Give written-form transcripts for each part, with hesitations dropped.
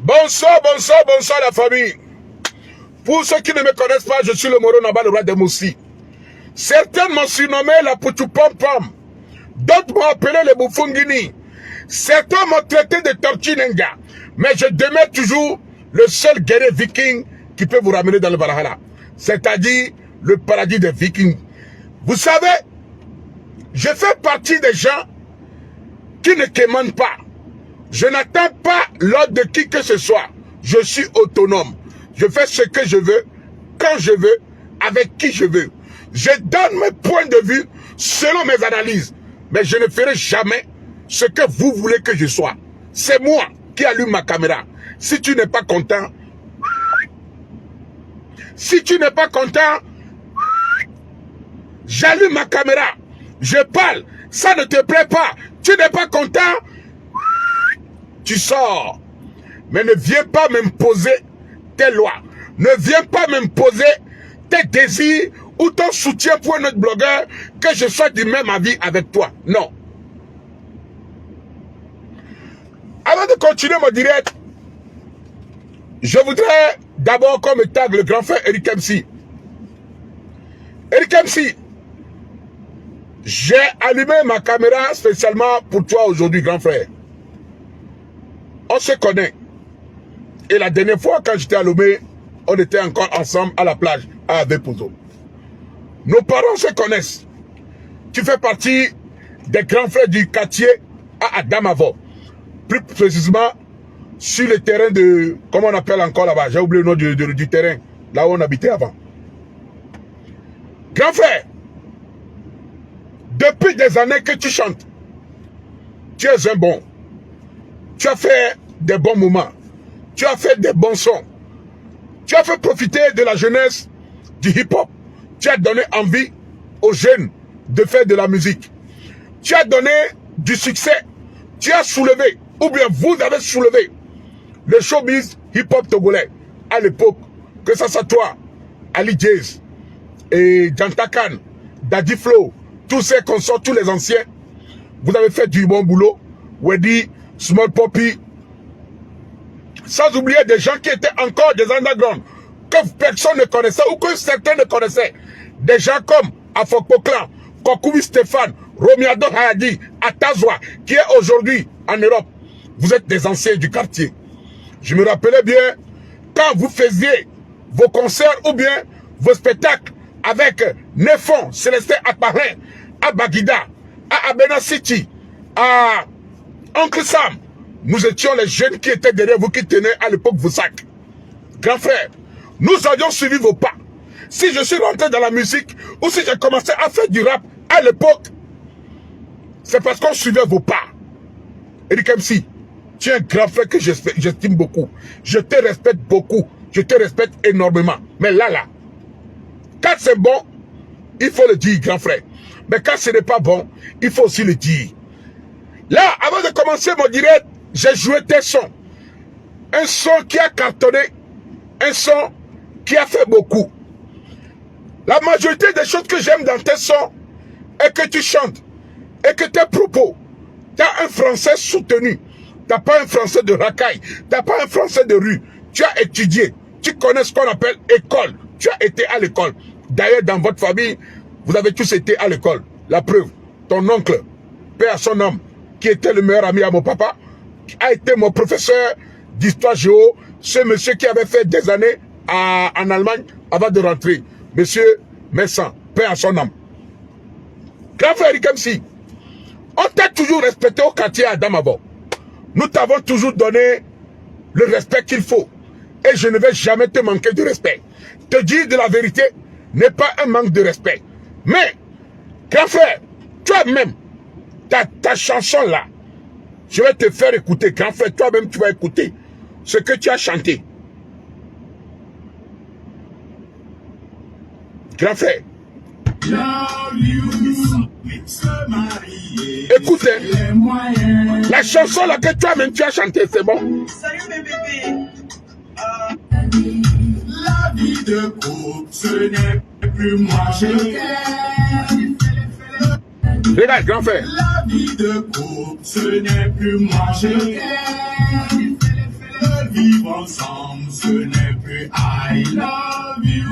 Bonsoir, bonsoir, bonsoir la famille. Pour ceux qui ne me connaissent pas, je suis le Moro Naba, le roi des Moussi. Certains m'ont surnommé la Poutou Pom Pom. D'autres m'ont appelé le Boufungini. Certains m'ont traité de Torchinenga. Mais je demeure toujours le seul guerrier viking qui peut vous ramener dans le Valhalla. C'est-à-dire le paradis des vikings. Vous savez, je fais partie des gens qui ne commandent pas. Je n'attends pas l'ordre de qui que ce soit. Je suis autonome. Je fais ce que je veux, quand je veux, avec qui je veux. Je donne mes points de vue selon mes analyses. Mais je ne ferai jamais ce que vous voulez que je sois. C'est moi qui allume ma caméra. Si tu n'es pas content, j'allume ma caméra. Je parle. Ça ne te plaît pas. Tu n'es pas content, tu sors. Mais ne viens pas m'imposer tes lois. Ne viens pas m'imposer tes désirs ou ton soutien pour un autre blogueur, que je sois du même avis avec toi. Non. Avant de continuer mon direct, je voudrais d'abord qu'on me tague le grand frère Eric MC. Eric MC, j'ai allumé ma caméra spécialement pour toi aujourd'hui, grand frère. On se connaît. Et la dernière fois, quand j'étais à Lomé, on était encore ensemble à la plage, à Avepozo. Nos parents se connaissent. Tu fais partie des grands frères du quartier à Adamavo. Plus précisément, sur le terrain de... Comment on appelle encore là-bas? J'ai oublié le nom du terrain, là où on habitait avant. Grand frère, depuis des années que tu chantes, tu es un bon. Tu as fait des bons moments. Tu as fait des bons sons. Tu as fait profiter de la jeunesse du hip-hop. Tu as donné envie aux jeunes de faire de la musique. Tu as donné du succès. Tu as soulevé, ou bien vous avez soulevé, le showbiz hip-hop togolais. À l'époque, que ça soit toi, Ali Jazz, et Jantakan, Daddy Flow, tous ces consorts, tous les anciens, vous avez fait du bon boulot. Weddy, Small Poppy, sans oublier des gens qui étaient encore des underground, que personne ne connaissait ou que certains ne connaissaient. Des gens comme Afokpoklan, Kokoumi Stéphane, Romiado Hayadi, Atazwa, qui est aujourd'hui en Europe. Vous êtes des anciens du quartier. Je me rappelais bien, quand vous faisiez vos concerts ou bien vos spectacles avec Nefon, Célestin Akbarin, à Bagida, à Abena City, à Oncle Sam, nous étions les jeunes qui étaient derrière vous, qui tenaient à l'époque vos sacs. Grand frère, nous avions suivi vos pas. Si je suis rentré dans la musique, ou si j'ai commencé à faire du rap à l'époque, c'est parce qu'on suivait vos pas. Eric MC, tu es un grand frère que j'estime beaucoup. Je te respecte beaucoup. Je te respecte énormément. Mais là, quand c'est bon, il faut le dire, grand frère. Mais quand ce n'est pas bon, il faut aussi le dire. Là, avant de commencer mon direct, j'ai joué tes sons. Un son qui a cartonné, un son qui a fait beaucoup. La majorité des choses que j'aime dans tes sons est que tu chantes et que tes propos, tu as un français soutenu. Tu n'as pas un français de racaille, tu n'as pas un français de rue. Tu as étudié, tu connais ce qu'on appelle école. Tu as été à l'école. D'ailleurs, dans votre famille, vous avez tous été à l'école. La preuve, ton oncle, paix à son âme, qui était le meilleur ami à mon papa, qui a été mon professeur d'histoire géo, ce monsieur qui avait fait des années en Allemagne avant de rentrer. Monsieur Messan, paix à son âme. Grand frère Eric MC, on t'a toujours respecté au quartier à Adamavo. Nous t'avons toujours donné le respect qu'il faut. Et je ne vais jamais te manquer de respect. Te dire de la vérité n'est pas un manque de respect. Mais, grand frère, toi-même, ta chanson là, je vais te faire écouter, grand frère, toi-même tu vas écouter ce que tu as chanté. Grand frère. Écoute, la chanson là que toi-même tu as chanté, c'est bon? Salut mes bébés. La vie de couple, ce n'est plus moi, je t'aime. Regarde, grand frère. La vie de couple, ce n'est plus moi, je t'aime. vivre ensemble, ce n'est plus I love you.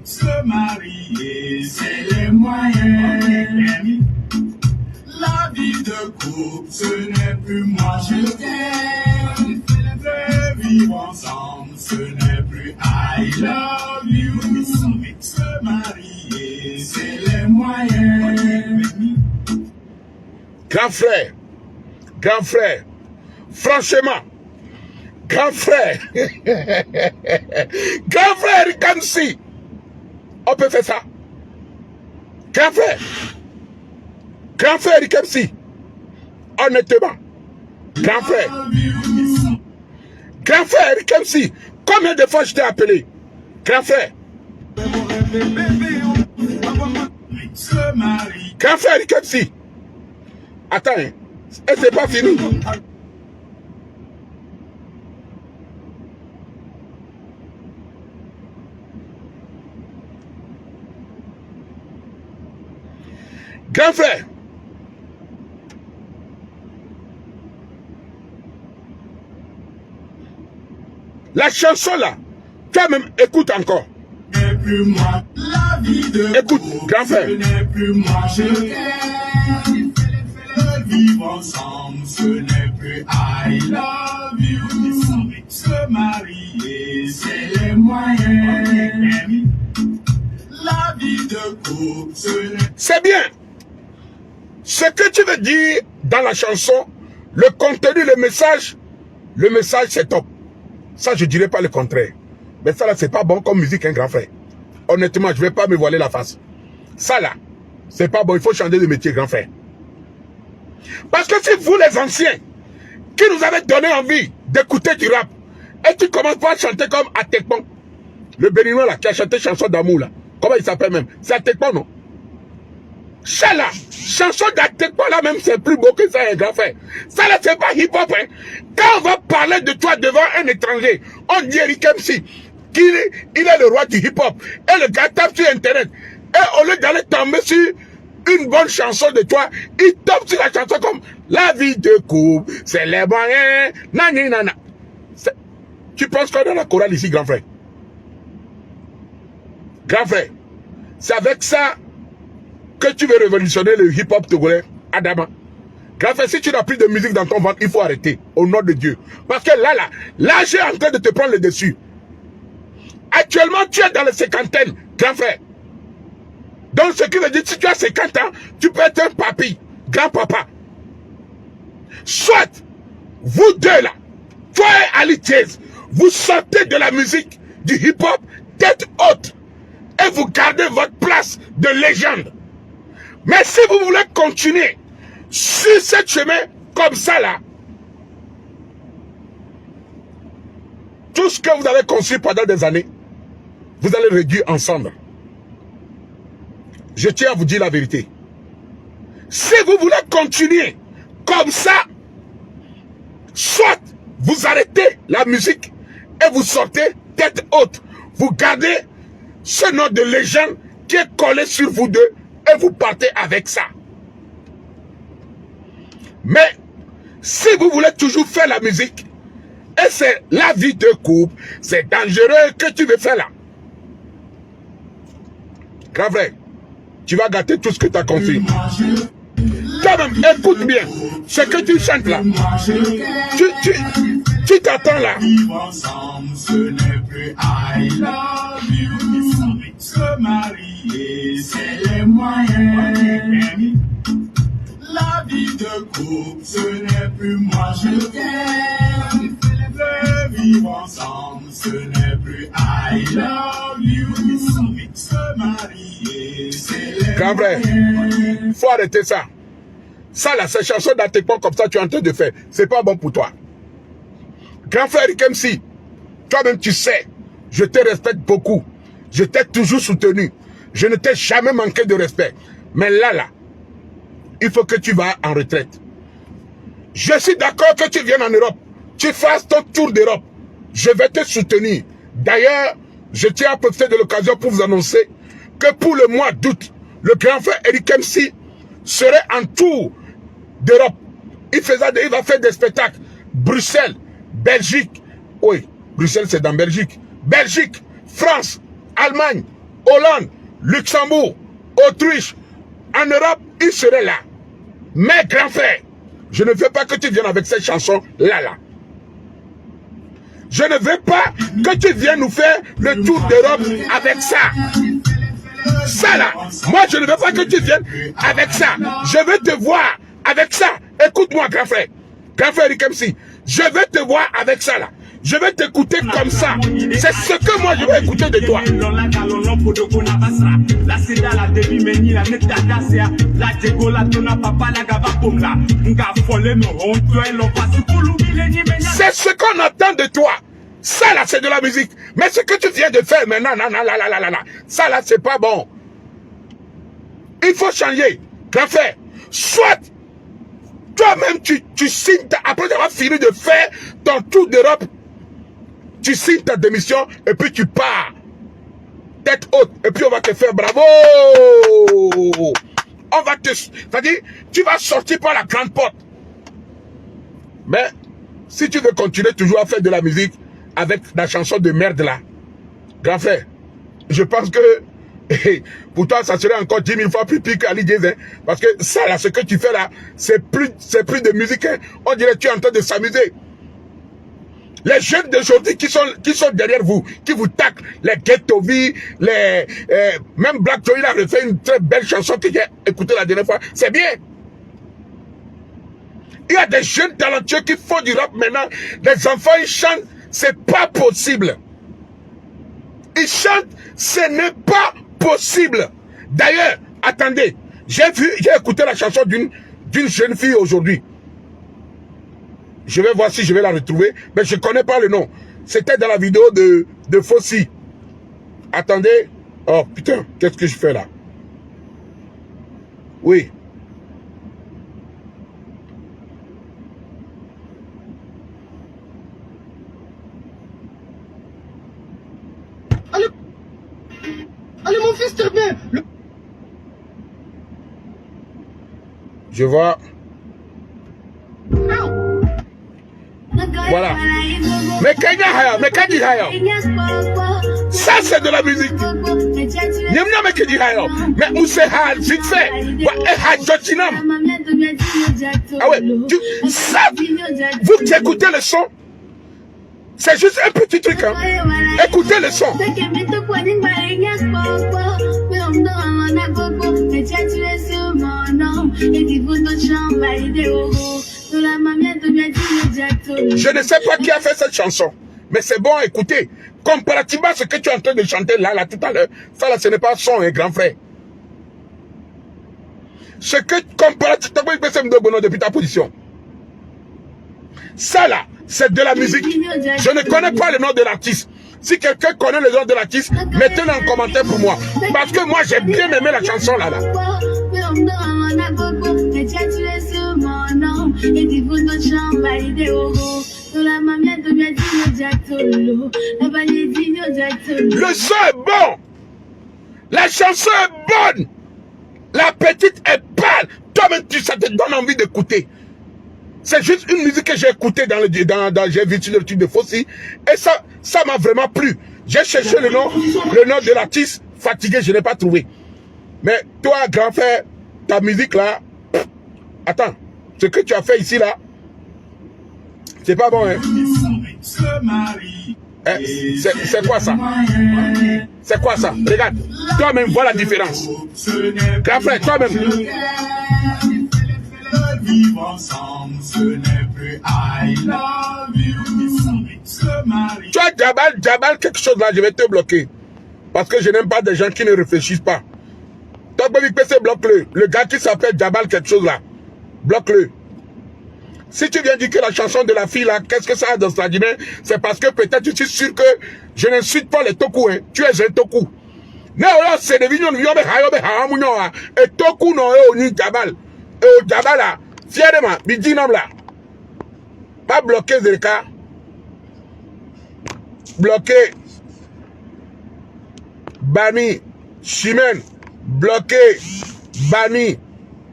Se marier, c'est les moyens. La vie de couple, ce n'est plus moi, je t'aime. Vivre ensemble, ce n'est plus I love you. Se marier, c'est les moyens. Grand frère, franchement, grand frère, Kamsi, on peut faire ça. Grand frère Kamsi, honnêtement, grand frère Kamsi, combien de fois je t'ai appelé? Grand frère Kamsi, attends, hein. Et c'est pas fini. Grand frère, la chanson là, toi-même écoute encore. Écoute, grand frère. Vivre ensemble, ce n'est plus I love you. Se marier, c'est les moyens. La vie de couple, c'est bien. Ce que tu veux dire dans la chanson, le contenu, le message c'est top. Ça, je dirais pas le contraire. Mais ça là, c'est pas bon comme musique, hein, grand frère. Honnêtement, je vais pas me voiler la face. Ça là, c'est pas bon. Il faut changer de métier, grand frère. Parce que si vous, les anciens, qui nous avez donné envie d'écouter du rap, et tu commences pas à chanter comme Atekpon, le Béninois là, qui a chanté chanson d'amour là, comment il s'appelle même? C'est Atekpon, non? Ça là, chanson d'Atekpon là même, c'est plus beau que ça, hein, grand frère. Ça là, c'est pas hip-hop, hein. Quand on va parler de toi devant un étranger, on dit Eric MC, qu'il il est le roi du hip-hop, et le gars tape sur Internet, et au lieu d'aller tomber sur une bonne chanson de toi, il tombe sur la chanson comme la vie de couple, c'est les moyens, nani nana. Tu penses qu'on a la chorale ici, grand frère? Grand frère, c'est avec ça que tu veux révolutionner le hip-hop togolais, Adama. Grand frère, si tu n'as plus de musique dans ton ventre, il faut arrêter, au nom de Dieu. Parce que là, j'ai en train de te prendre le dessus. Actuellement, tu es dans les cinquantaines, grand frère. Donc, ce qui veut dire, si tu as 50 ans, tu peux être un papy, grand-papa. Soit, vous deux là, toi et Ali Thiès, vous sortez de la musique, du hip-hop, tête haute, et vous gardez votre place de légende. Mais si vous voulez continuer sur ce chemin comme ça là, tout ce que vous avez construit pendant des années, vous allez réduire en cendres. Je tiens à vous dire la vérité. Si vous voulez continuer comme ça, soit vous arrêtez la musique et vous sortez tête haute. Vous gardez ce nom de légende qui est collé sur vous deux et vous partez avec ça. Mais si vous voulez toujours faire la musique et c'est la vie de couple, c'est dangereux que tu veux faire là. Grand frère, tu vas gâter tout ce que tu as construit. Toi-même, écoute bien ce que tu chantes là. Tu t'attends là. ce n'est plus I love you. Se marier, c'est les moyens. La vie de couple, ce n'est plus moi, je t'aime. Vivre ensemble, ce n'est plus I love you. Se marier, c'est les moyens. Faut arrêter ça. Ça là, ces chansons d'Atekpon comme ça, tu es en train de faire. C'est pas bon pour toi. Grand frère Kemsi, toi-même tu sais, je te respecte beaucoup. Je t'ai toujours soutenu. Je ne t'ai jamais manqué de respect. Mais là, il faut que tu vas en retraite. Je suis d'accord que tu viennes en Europe. Tu fasses ton tour d'Europe. Je vais te soutenir. D'ailleurs, je tiens à profiter de l'occasion pour vous annoncer que pour le mois d'août, le grand frère Eric Kemsi serait en tour d'Europe. Il va faire des spectacles. Bruxelles, Belgique, Oui, Bruxelles, c'est dans Belgique. Belgique, France, Allemagne, Hollande, Luxembourg, Autriche. En Europe, il serait là. Mais grand frère, je ne veux pas que tu viennes avec cette chanson-là. Je ne veux pas que tu viennes nous faire le tour d'Europe avec ça. Ça là, moi je ne veux pas que tu viennes avec ça. Je veux te voir avec ça. Écoute-moi grand frère Rikemsi, je veux te voir avec ça là. Je vais t'écouter comme ça. C'est ce que moi je vais écouter de toi. C'est ce qu'on attend de toi. Ça là c'est de la musique. Mais ce que tu viens de faire maintenant, ça là c'est pas bon. Il faut changer. Grand frère, soit toi-même tu signes, après avoir fini de faire ton tour d'Europe, tu signes ta démission et puis tu pars. Tête haute. Et puis on va te faire bravo. On va te... C'est-à-dire, tu vas sortir par la grande porte. Mais, si tu veux continuer toujours à faire de la musique avec la chanson de merde là, grand frère, je pense que pour toi, ça serait encore 10 000 fois plus pire qu'Ali Diez, hein, parce que ça là, ce que tu fais là, c'est plus de musique. Hein. On dirait que tu es en train de s'amuser. Les jeunes d'aujourd'hui qui sont derrière vous, qui vous taclent, les Ghetto V, même Black Joey a refait une très belle chanson que j'ai écoutée la dernière fois. C'est bien. Il y a des jeunes talentueux qui font du rap maintenant. Les enfants, ils chantent. C'est pas possible. Ils chantent. Ce n'est pas possible. D'ailleurs, attendez. J'ai écouté la chanson d'une jeune fille aujourd'hui. Je vais voir si je vais la retrouver. Mais je ne connais pas le nom. C'était dans la vidéo de Fossi. Attendez. Oh putain, qu'est-ce que je fais là? Oui. Allez mon fils, termine. Je vois. Voilà. Mais ça c'est de la musique. Mais où c'est vite fait. Ah ouais. Ça, vous qui écoutez le son, c'est juste un petit truc. Hein. Écoutez le son. Je ne sais pas qui a fait cette chanson, mais c'est bon, écoutez. Comparativement à ce que tu es en train de chanter là tout à l'heure, ça là, ce n'est pas son, hein, grand frère. Ce que, comparativement, depuis ta position. Ça là, c'est de la musique. Je ne connais pas le nom de l'artiste. Si quelqu'un connaît le nom de l'artiste, mettez-le en commentaire pour moi. Parce que moi, j'ai bien aimé la chanson là. Le son est bon. La chanson est bonne. La petite est pâle. Toi-même, ça te donne envie d'écouter. C'est juste une musique que j'ai écoutée j'ai vu sur le truc de Fossi. Et ça m'a vraiment plu. J'ai cherché le nom de l'artiste. Fatigué, je n'ai pas trouvé. Mais toi, grand frère, ta musique là, attends, ce que tu as fait ici là, c'est pas bon, hein? C'est quoi ça? C'est quoi ça? Regarde, toi-même, vois la différence. Grand frère, toi-même. Vivre ensemble, ce n'est plus I love you. Tu as Jabal quelque chose là, je vais te bloquer. Parce que je n'aime pas des gens qui ne réfléchissent pas. Toi, PC, bloque-le. Le gars qui s'appelle Jabal quelque chose là, bloque-le. Si tu viens dire que la chanson de la fille là, qu'est-ce que ça a dans sa dîner, c'est parce que peut-être tu es sûr que je n'insulte pas les toku, hein. Tu es un toku. Mais alors, c'est des vignes, et toku non, ni Jabal. Et au Jabal là, fièrement, bidinam là. Pas bloqué Zerka. Bloqué. Banni. Chimène. Bloqué. Banni.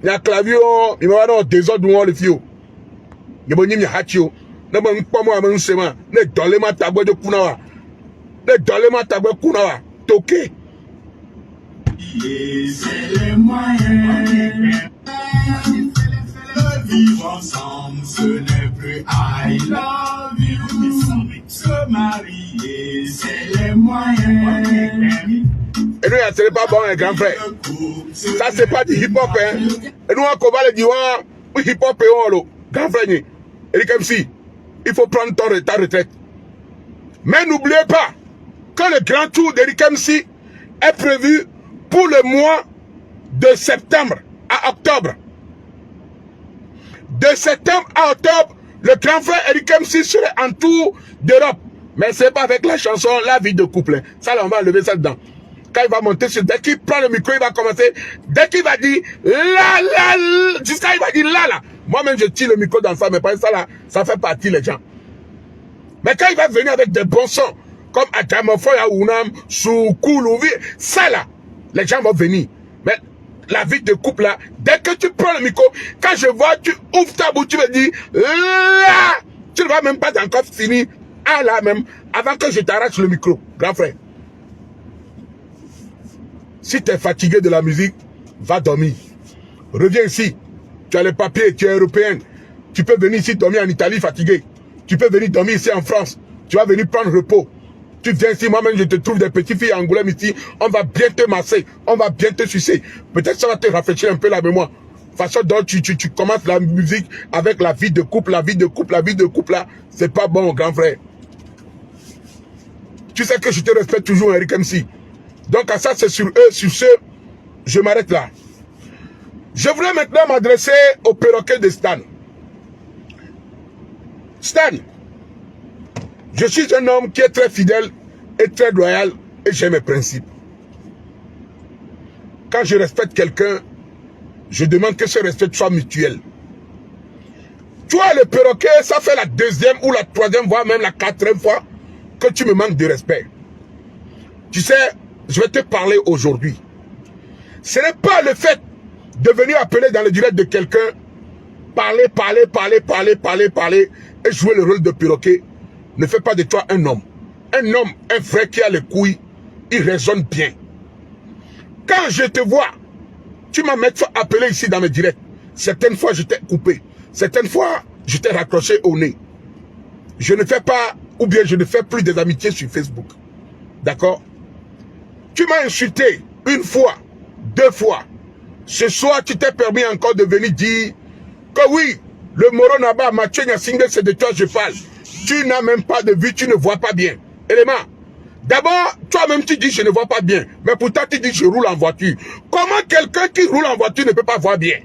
Il y a clavier, il va y avoir des autres le fio. Il y a des hachio. Ne me pas moi, mon sema. Ne dole ma tabou de kunawa. Ne dole ma tabou kunawa. Toké. C'est les moyens. Vivre ensemble, ce n'est plus I love you. Se marier, c'est les moyens. Et nous, ce n'est pas bon, un grand frère. Ça, c'est pas du hip-hop, hein. Et nous, on va le dire, hip-hop et on grand frère, et comme si, il faut prendre ta retraite. Mais n'oubliez pas que le grand tour d'Eric MC est prévu pour le mois de septembre à octobre. De septembre à octobre, le grand frère Eric MC serait en tour d'Europe. Mais c'est pas avec la chanson La vie de couple. Ça, là, on va lever ça dedans. Quand il va monter sur, dès qu'il prend le micro, il va commencer. Dès qu'il va dire la, jusqu'à il va dire la. Moi-même, je tire le micro dans ça, mais pas ça là, ça fait partie les gens. Mais quand il va venir avec des bons sons, comme Adjamofoya Ounam, Soukoulouvi, ça là, les gens vont venir. Mais la vie de couple là, dès que tu prends le micro, quand je vois, tu ouvres ta bouche, tu me dis là, tu ne vas même pas encore finir à là même, avant que je t'arrache le micro, grand frère. Si tu es fatigué de la musique, va dormir. Reviens ici. Tu as les papiers, tu es européen. Tu peux venir ici dormir en Italie fatigué. Tu peux venir dormir ici en France. Tu vas venir prendre repos. Tu viens ici, moi-même je te trouve des petites filles à Angoulême ici. On va bien te masser. On va bien te sucer. Peut-être ça va te rafraîchir un peu la mémoire. Façon dont tu commences la musique avec la vie de couple, la vie de couple, la vie de couple là. C'est pas bon, grand frère. Tu sais que je te respecte toujours, Eric MC. Donc, à ça, c'est sur eux, sur ce, je m'arrête là. Je voudrais maintenant m'adresser au perroquet de Stan. Stan, je suis un homme qui est très fidèle et très loyal et j'ai mes principes. Quand je respecte quelqu'un, je demande que ce respect soit mutuel. Toi, le perroquet, ça fait la deuxième ou la troisième, voire même la quatrième fois que tu me manques de respect. Tu sais, je vais te parler aujourd'hui. Ce n'est pas le fait de venir appeler dans le direct de quelqu'un, parler et jouer le rôle de perroquet. Ne fait pas de toi un homme. Un homme, un frère qui a les couilles, il raisonne bien. Quand je te vois, tu m'as même appelé ici dans mes directs. Certaines fois, je t'ai coupé. Certaines fois, je t'ai raccroché au nez. Je ne fais pas, ou bien je ne fais plus des amitiés sur Facebook. D'accord? Tu m'as insulté une fois, deux fois. Ce soir, tu t'es permis encore de venir dire que oui, le Moro Naba, Mathieu Nyasingé, c'est de toi je parle. Tu n'as même pas de vue, tu ne vois pas bien. Élément. D'abord, toi-même tu dis je ne vois pas bien. Mais pourtant tu dis je roule en voiture. Comment quelqu'un qui roule en voiture ne peut pas voir bien?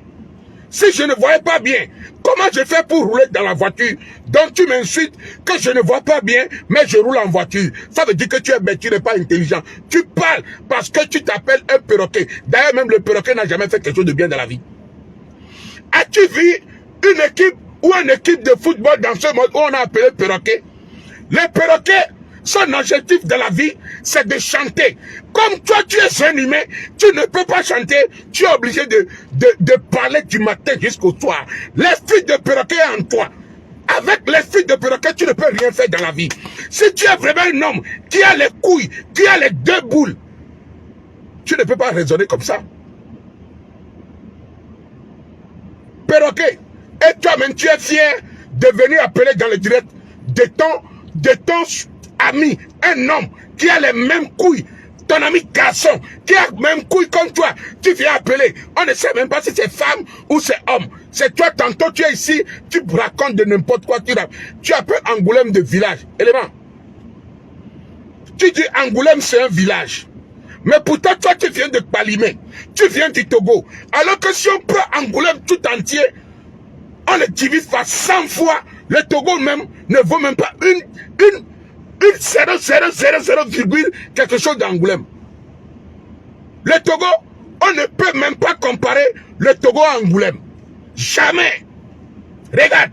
Si je ne voyais pas bien, comment je fais pour rouler dans la voiture? Donc tu m'insultes que je ne vois pas bien, mais je roule en voiture. Ça veut dire que tu es bête, tu n'es pas intelligent. Tu parles parce que tu t'appelles un perroquet. D'ailleurs, même le perroquet n'a jamais fait quelque chose de bien dans la vie. As-tu vu une équipe ou une équipe de football dans ce monde où on a appelé perroquet? Les perroquets, son objectif de la vie, c'est de chanter. Comme toi, tu es un humain, tu ne peux pas chanter, tu es obligé de parler du matin jusqu'au soir. L'esprit de perroquet est en toi. Avec l'esprit de perroquet, tu ne peux rien faire dans la vie. Si tu es vraiment un homme qui a les couilles, qui a les deux boules, tu ne peux pas raisonner comme ça. Perroquet, et toi-même, tu es fier de venir appeler dans le direct de ton ami, un homme qui a les mêmes couilles, ton ami garçon, qui a les mêmes couilles comme toi, tu viens appeler. On ne sait même pas si c'est femme ou c'est homme. C'est toi, tantôt tu es ici, tu racontes de n'importe quoi, tu appelles Angoulême de village. Élément. Tu dis Angoulême c'est un village. Mais pourtant toi tu viens de Palimé, tu viens du Togo. Alors que si on prend Angoulême tout entier, on le divise par 100 fois, le Togo même ne vaut même pas une 0,000 quelque chose d'Angoulême. Le Togo, on ne peut même pas comparer le Togo à Angoulême. Jamais. Regarde.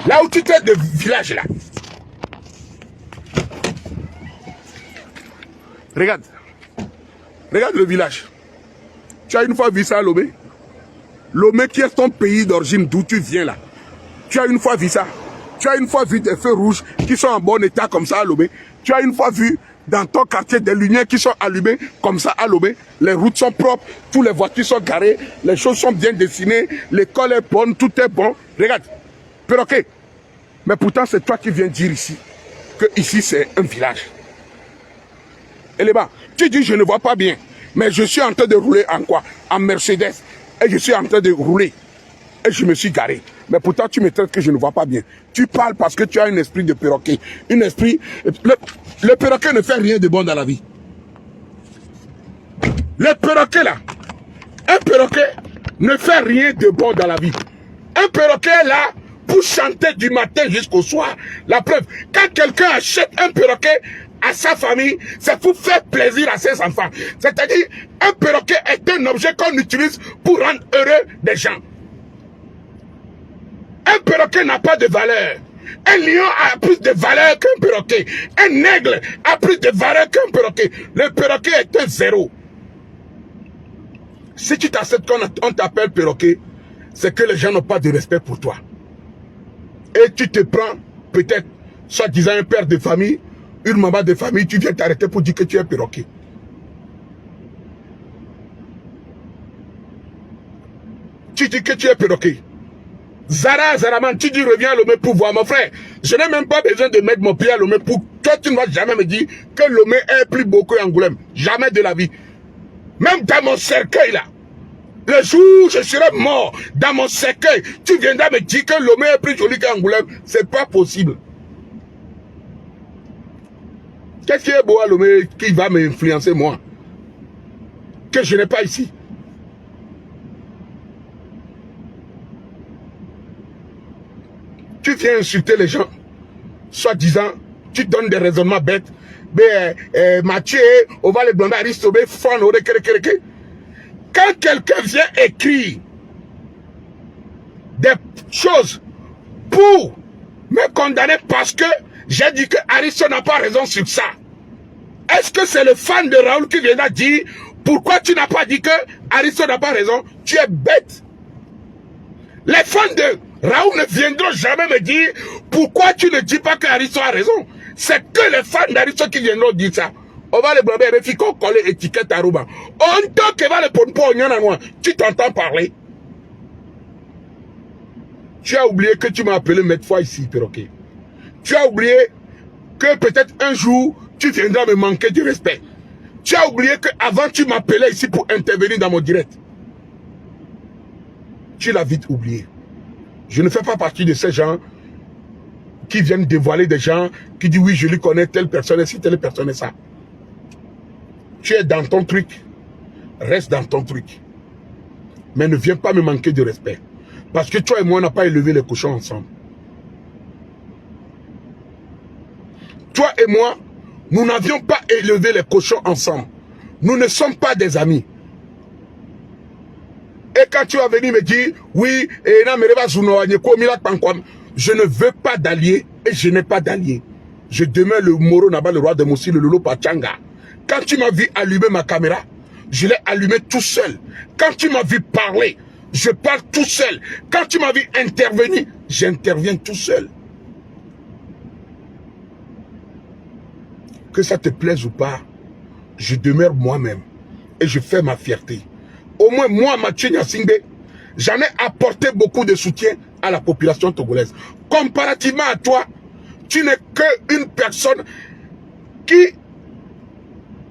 Là où tu es de village là. Regarde. Regarde le village. Tu as une fois vu ça à Lomé? Lomé qui est ton pays d'origine, d'où tu viens là. Tu as une fois vu ça? Tu as une fois vu des feux rouges qui sont en bon état comme ça à Lomé. Tu as une fois vu dans ton quartier des lumières qui sont allumées comme ça à Lomé. Les routes sont propres, toutes les voitures sont garées, les choses sont bien dessinées, l'école est bonne, tout est bon. Regarde, perroquet. Mais pourtant, c'est toi qui viens dire ici que ici c'est un village. Et là-bas, tu dis je ne vois pas bien. Mais je suis en train de rouler en quoi? En Mercedes. Et je suis en train de rouler. Et je me suis garé. Mais pourtant, tu me traites que je ne vois pas bien. Tu parles parce que tu as un esprit de perroquet. Un esprit... Le perroquet ne fait rien de bon dans la vie. Le perroquet là, un perroquet ne fait rien de bon dans la vie. Un perroquet est là pour chanter du matin jusqu'au soir. La preuve, quand quelqu'un achète un perroquet à sa famille, c'est pour faire plaisir à ses enfants. C'est-à-dire, un perroquet est un objet qu'on utilise pour rendre heureux des gens. Un perroquet n'a pas de valeur. Un lion a plus de valeur qu'un perroquet. Un aigle a plus de valeur qu'un perroquet. Le perroquet est un zéro. Si tu t'acceptes qu'on t'appelle perroquet, c'est que les gens n'ont pas de respect pour toi. Et tu te prends, peut-être, soi-disant un père de famille, une maman de famille, tu viens t'arrêter pour dire que tu es perroquet. Tu dis que tu es perroquet. Zaraman, tu dis reviens à Lomé pour voir mon frère. Je n'ai même pas besoin de mettre mon pied à Lomé pour... Toi, tu ne vas jamais me dire que Lomé est plus beau qu'Angoulême. Jamais de la vie. Même dans mon cercueil là. Le jour où je serai mort, dans mon cercueil, tu viendras me dire que Lomé est plus joli qu'Angoulême. C'est pas possible. Qu'est-ce qui est beau à Lomé qui va m'influencer moi? Que je n'ai pas ici. Tu viens insulter les gens, soi-disant, tu donnes des raisonnements bêtes. Mathieu, on va les blonder, Aristobé, quand quelqu'un vient écrire des choses pour me condamner parce que j'ai dit que Aristo n'a pas raison sur ça, est-ce que c'est le fan de Raoul qui viendra dire pourquoi tu n'as pas dit que Aristo n'a pas raison? Tu es bête. Les fans de Raoul ne viendront jamais me dire pourquoi tu ne dis pas qu'Aristo a raison. C'est que les fans d'Aristo qui viendront dire ça. On va les blâmer, il faut coller étiquette à Rouba. On tant que va le prendre, tu t'entends parler. Tu as oublié que tu m'as appelé maître fois ici, perroquet. Tu as oublié que peut-être un jour, tu viendras me manquer de respect. Tu as oublié qu'avant, tu m'appelais ici pour intervenir dans mon direct. Tu l'as vite oublié. Je ne fais pas partie de ces gens qui viennent dévoiler des gens, qui disent oui, je lui connais telle personne, et si telle personne est ça. Tu es dans ton truc. Reste dans ton truc. Mais ne viens pas me manquer de respect. Parce que toi et moi, on n'a pas élevé les cochons ensemble. Toi et moi, nous n'avions pas élevé les cochons ensemble. Nous ne sommes pas des amis. Et quand tu vas venir me dire, oui, je ne veux pas d'alliés et je n'ai pas d'alliés. Je demeure le Moro Naba, le roi de Moussi, le Lolo Pachanga. Quand tu m'as vu allumer ma caméra, je l'ai allumé tout seul. Quand tu m'as vu parler, je parle tout seul. Quand tu m'as vu intervenir, j'interviens tout seul. Que ça te plaise ou pas, je demeure moi-même et je fais ma fierté. Au moins, moi, Mathieu Nyasingbe, j'en ai apporté beaucoup de soutien à la population togolaise. Comparativement à toi, tu n'es qu'une personne qui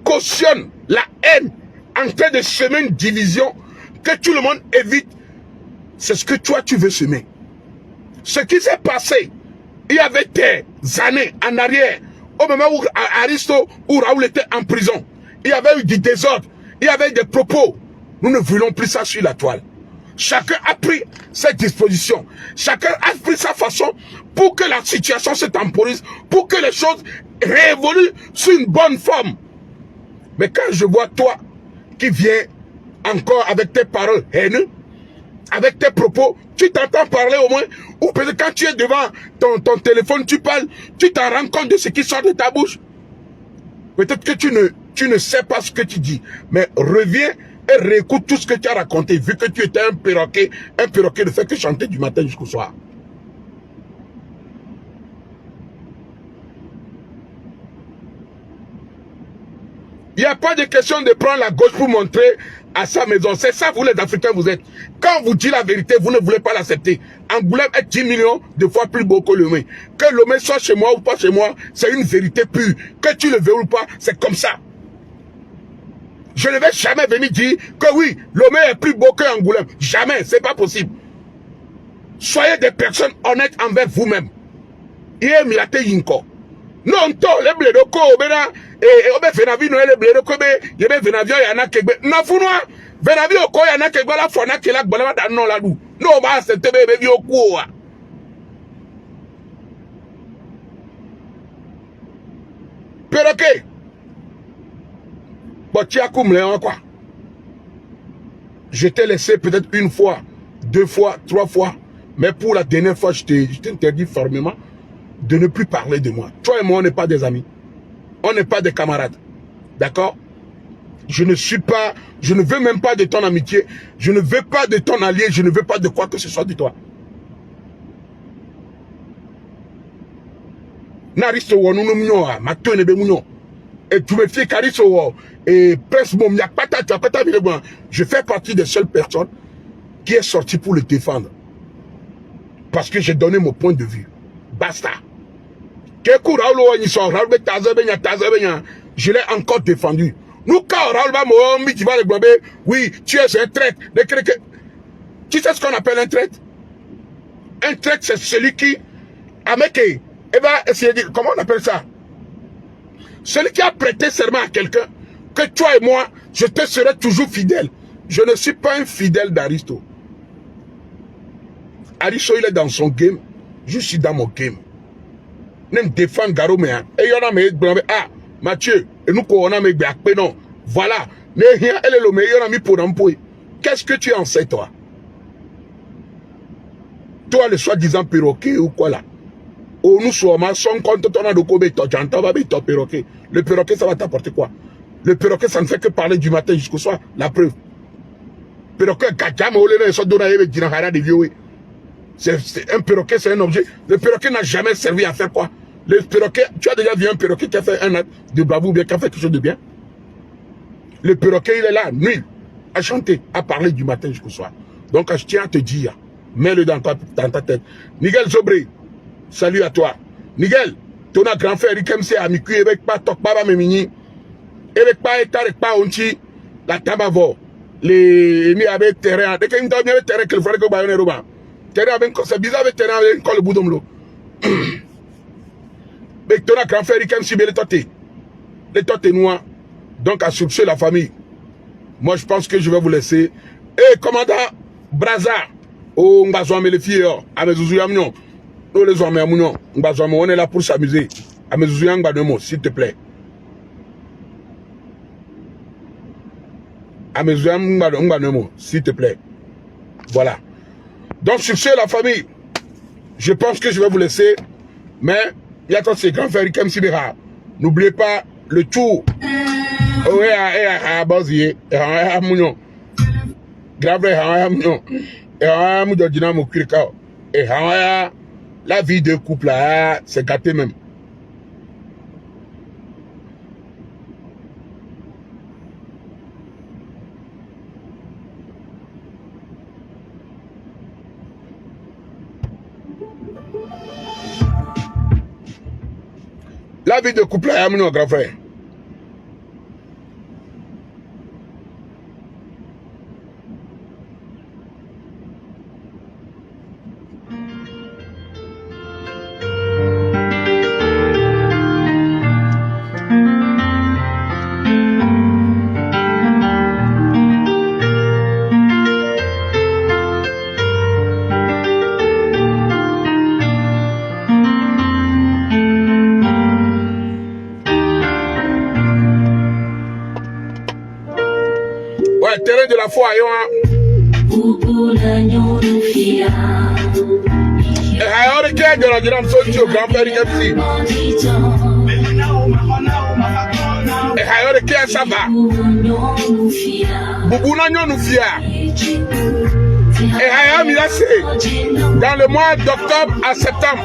cautionne la haine en train de semer une division que tout le monde évite. C'est ce que toi, tu veux semer. Ce qui s'est passé, il y avait des années en arrière, au moment où Aristo ou Raoul était en prison, il y avait eu du désordre, il y avait des propos. Nous ne voulons plus ça sur la toile. Chacun a pris ses dispositions. Chacun a pris sa façon pour que la situation se temporise, pour que les choses réévoluent sur une bonne forme. Mais quand je vois toi qui viens encore avec tes paroles haineuses, avec tes propos, tu t'entends parler au moins, ou peut-être quand tu es devant ton téléphone, tu parles, tu t'en rends compte de ce qui sort de ta bouche. Peut-être que tu ne sais pas ce que tu dis, mais reviens et réécoute tout ce que tu as raconté, vu que tu étais un perroquet ne fait que chanter du matin jusqu'au soir. Il n'y a pas de question de prendre la gauche pour montrer à sa maison. C'est ça, vous les Africains, vous êtes. Quand on vous dit la vérité, vous ne voulez pas l'accepter. Angoulême est 10 millions de fois plus beau que Lomé. Que Lomé soit chez moi ou pas chez moi, c'est une vérité pure. Que tu le veux ou pas, c'est comme ça. Je ne vais jamais venir dire que oui, Lomé est plus beau que Angoulême. Jamais, c'est pas possible. Soyez des personnes honnêtes envers vous-même. Ié milate yinko. Non, to, le blé de ko, obena, et obe venavi no le blé de ko, yebe venavio yana kegbe. Non, funwa, venavi oko yana kegbe la fona ke la gbolema da non la dou. Non, ba se tebe bevi oku wa. Perroquet. Bon, tu as comme Léon, quoi. Je t'ai laissé peut-être une fois, 2 fois, 3 fois. Mais pour la dernière fois, je t'interdis fermement de ne plus parler de moi. Toi et moi, on n'est pas des amis. On n'est pas des camarades. D'accord? Je ne veux même pas de ton amitié. Je ne veux pas de ton allié. Je ne veux pas de quoi que ce soit de toi. Naristo wo nunu mnyo a matone be mnyo. Et tu me fais cariso et presse mon yak patata patata bi bon. Je fais partie des seules personnes qui est sorti pour le défendre. Parce que j'ai donné mon point de vue. Basta. Je l'ai encore défendu. Nous, quand oui, tu es un traître. Tu sais ce qu'on appelle un traître? Un traître, c'est celui qui a meké. Et va essayer de dire, comment on appelle ça? Celui qui a prêté serment à quelqu'un, que toi et moi, je te serai toujours fidèle. Je ne suis pas un fidèle d'Aristo. Aristo, il est dans son game. Je suis dans mon game. Ne me défends Garo, mais et y en a mais ah Mathieu, et nous on a mais non. Voilà. Mais elle est le meilleur ami pour l'emploi. Qu'est-ce que tu en sais, toi? Toi, le soi-disant perroquet ou quoi là? Oh, nous sommes son compte ton a de Kobe, ton perroquet. Le perroquet, ça va t'apporter quoi? Le perroquet, ça ne fait que parler du matin jusqu'au soir. La preuve. Perroquet, Kajam, Olé, ça donne à Dinahara de vieux. C'est un perroquet, c'est un objet. Le perroquet n'a jamais servi à faire quoi? Le perroquet, tu as déjà vu un perroquet qui a fait un acte de bravoure ou bien qui a fait quelque chose de bien? Le perroquet, il est là, nul, à chanter, à parler du matin jusqu'au soir. Donc, je tiens à te dire, mets-le dans ta tête. Nigel Zobré, salut à toi. Nigel, ton grand frère, il comme c'est amicu, avec pas toc pas memini, avec pas état, avec pas onti, la tabavo, les ni avec terrain, dès qu'il me donne un terrain que le frère que baïonne roba. Terrain avec, c'est bizarre avec terrain avec le boudomlo. Mais ton grand frère, il comme si bien les totés noirs. Donc, à soupçonner la famille. Moi, je pense que je vais vous laisser. Eh, commandant Braza, oh, on les filles, à mes ouzouyamnions. Nous les hommes, on est là pour s'amuser. À mes ouzouyamnions, s'il te plaît. À mes ouzouyamnions, s'il te plaît. Voilà. Donc, sur ce, la famille, je pense que je vais vous laisser. Mais, il y a tant ces grands frères, comme Sibéra. N'oubliez pas le tour. Oui, Bazier, Mounon. Grave, Mounon. Et Moudon Dynamo Kirka. Et la vie de couple, c'est gâté même. La vie de couple, mon grand frère. Terrain de la foi, dans le mois d'octobre à septembre.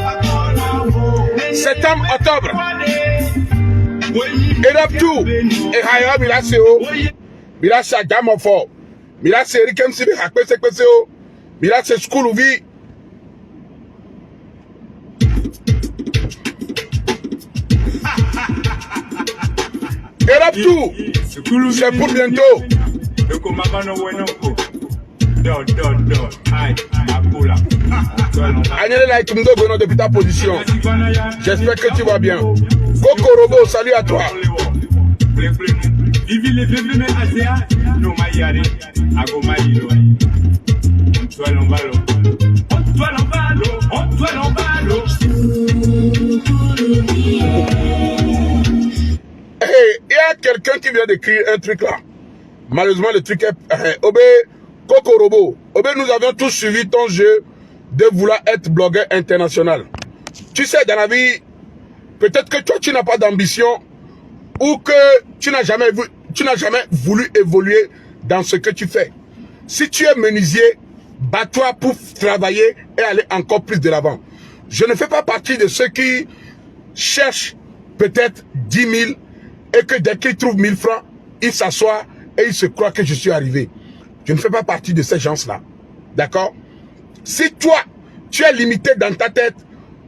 Septembre, octobre. Edaptu, Ehaya Milaseo, Milasa Damofo, Milasa Rikem Sibi Hakpeseo, Milasa School Uvi. Edaptu, c'est pour bientôt. Agnès like Mdogo depuis ta position. J'espère que tu vas bien. Coco Robo, salut à toi. Hey, il y a quelqu'un qui vient d'écrire un truc là. Malheureusement, le truc est... Obé, Coco Robo, Obé, nous avions tous suivi ton jeu de vouloir être blogueur international. Tu sais, dans la vie, peut-être que toi, tu n'as pas d'ambition ou que tu n'as jamais voulu évoluer dans ce que tu fais. Si tu es menuisier, bats-toi pour travailler et aller encore plus de l'avant. Je ne fais pas partie de ceux qui cherchent peut-être 10 000 et que dès qu'ils trouvent 1000 francs, ils s'assoient et ils se croient que je suis arrivé. Je ne fais pas partie de ces gens-là. D'accord? Si toi, tu es limité dans ta tête,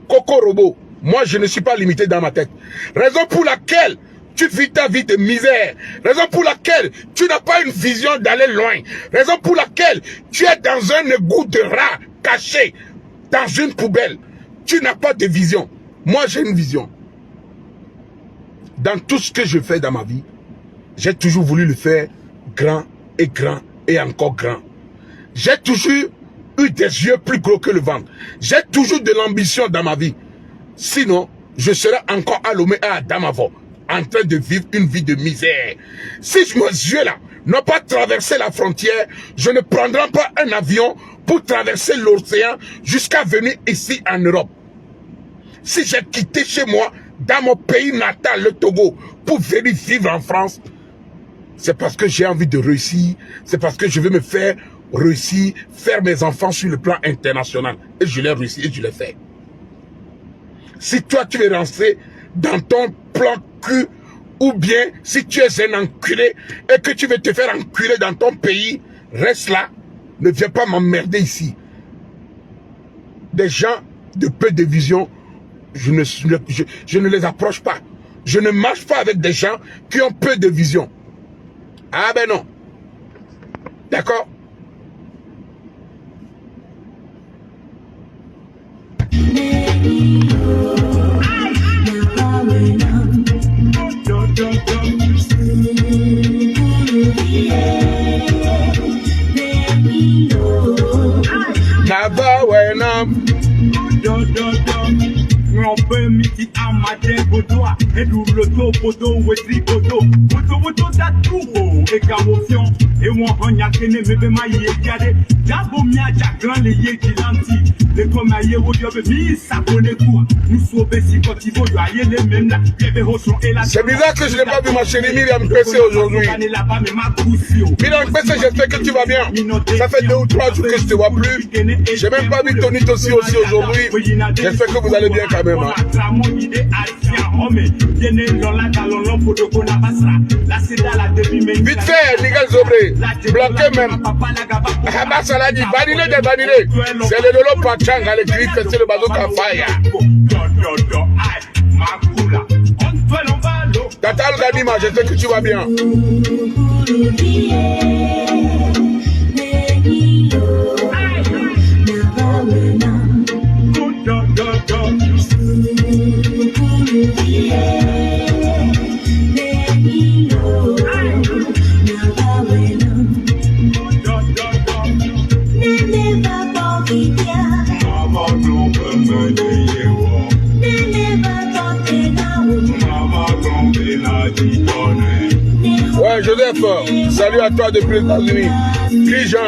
Coco Robo, moi je ne suis pas limité dans ma tête. Raison pour laquelle tu vis ta vie de misère. Raison pour laquelle tu n'as pas une vision d'aller loin. Raison pour laquelle tu es dans un égout de rat caché dans une poubelle. Tu n'as pas de vision. Moi j'ai une vision. Dans tout ce que je fais dans ma vie, j'ai toujours voulu le faire grand et encore grand. J'ai toujours eu des yeux plus gros que le ventre. J'ai toujours de l'ambition dans ma vie. Sinon, je serais encore à Lomé et à Damavo, en train de vivre une vie de misère. Si mes yeux-là n'ont pas traversé la frontière, je ne prendrai pas un avion pour traverser l'océan jusqu'à venir ici en Europe. Si j'ai quitté chez moi, dans mon pays natal, le Togo, pour venir vivre en France, c'est parce que j'ai envie de réussir, c'est parce que je veux me faire réussir, faire mes enfants sur le plan international. Et je l'ai réussi et je l'ai fait. Si toi tu veux rentrer dans ton plan cul, ou bien si tu es un enculé et que tu veux te faire enculer dans ton pays, reste là, ne viens pas m'emmerder ici. Des gens de peu de vision, je ne les approche pas. Je ne marche pas avec des gens qui ont peu de vision. Ah ben non. D'accord? Naba wenam. On peut miti amade bodoa et double to bodo wetri bodo bodo da tubo et camotion et moi on y a kene mebe maye gade jabo mi aja grand le ye kilanti le comme aye wodio be mi sa koneku nous sauver si kotivo yo aye le même là bébé hoson et la. C'est bizarre que je n'ai pas vu ma chérie Myriam PC aujourd'hui. Myriam PC, j'espère que tu vas bien. Ça fait 2 ou 3 jours que je te vois plus. J'ai même pas vu Tony aussi aujourd'hui. J'espère que vous allez bien quand même. Vite fait, Nigel Zobré, bloqué même. Habas Saladi, banilé. C'est le Lolo Pachang, à l'écrit, c'est le bazooka fire. Tatal Ganima, je sais que tu vas bien. Ouais, Joseph, salut à toi depuis les États-Unis. Jean.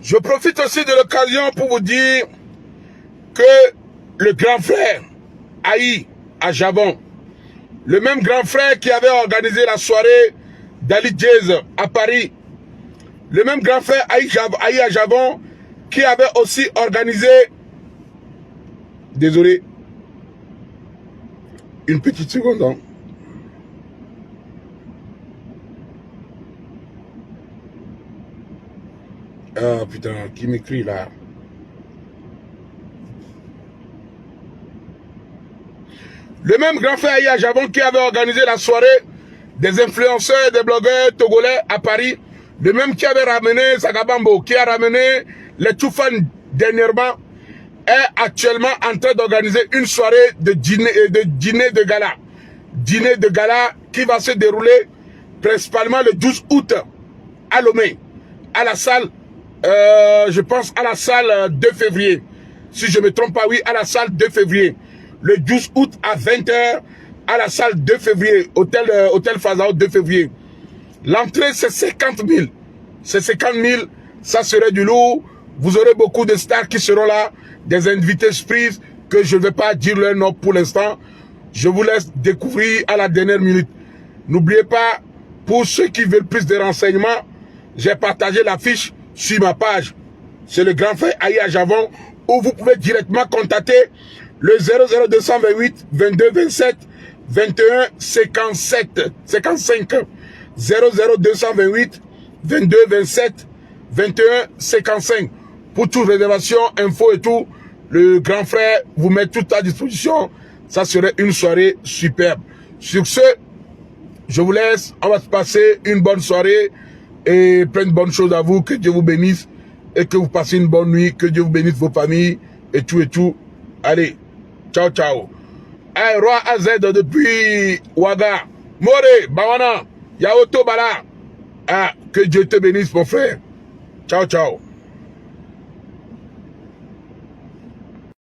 Je profite aussi de l'occasion pour vous dire que le grand frère Aïe à Javon. Le même grand frère qui avait organisé la soirée d'Ali Jazz à Paris. Le même grand frère Aïe à Javon qui avait aussi organisé... Désolé. Une petite seconde. Hein. Ah putain, qui m'écrit là? Le même grand frère Aïe à Javon qui avait organisé la soirée des influenceurs, des blogueurs togolais à Paris. Le même qui avait ramené Sagabambo, qui a ramené les Toufan dernièrement, est actuellement en train d'organiser une soirée de dîner de gala. Dîner de gala qui va se dérouler principalement le 12 août à Lomé, à la salle, je pense à la salle 2 février. Si je ne me trompe pas, oui, à la salle 2 février. Le 12 août à 20h à la salle 2 février, hôtel Fazao 2 février. L'entrée c'est 50 000. C'est 50 000, ça serait du lourd. Vous aurez beaucoup de stars qui seront là, des invités surprises que je ne vais pas dire leur nom pour l'instant. Je vous laisse découvrir à la dernière minute. N'oubliez pas, pour ceux qui veulent plus de renseignements, j'ai partagé l'affiche sur ma page. C'est le grand frère Aïe à Javon, où vous pouvez directement contacter le 00228 22 27 21 57 55 00228 22 27 21 55 pour toute réservation, info et tout. Le grand frère vous met tout à disposition. Ça serait une soirée superbe. Sur ce, je vous laisse. On va se passer une bonne soirée et plein de bonnes choses à vous. Que Dieu vous bénisse et que vous passez une bonne nuit. Que Dieu vous bénisse vos familles et tout et tout. Allez, ciao ciao. Hey, Roi AZ depuis Ouaga. More, Bawana, Yaoto Bala. Ah, que Dieu te bénisse mon frère. Ciao ciao.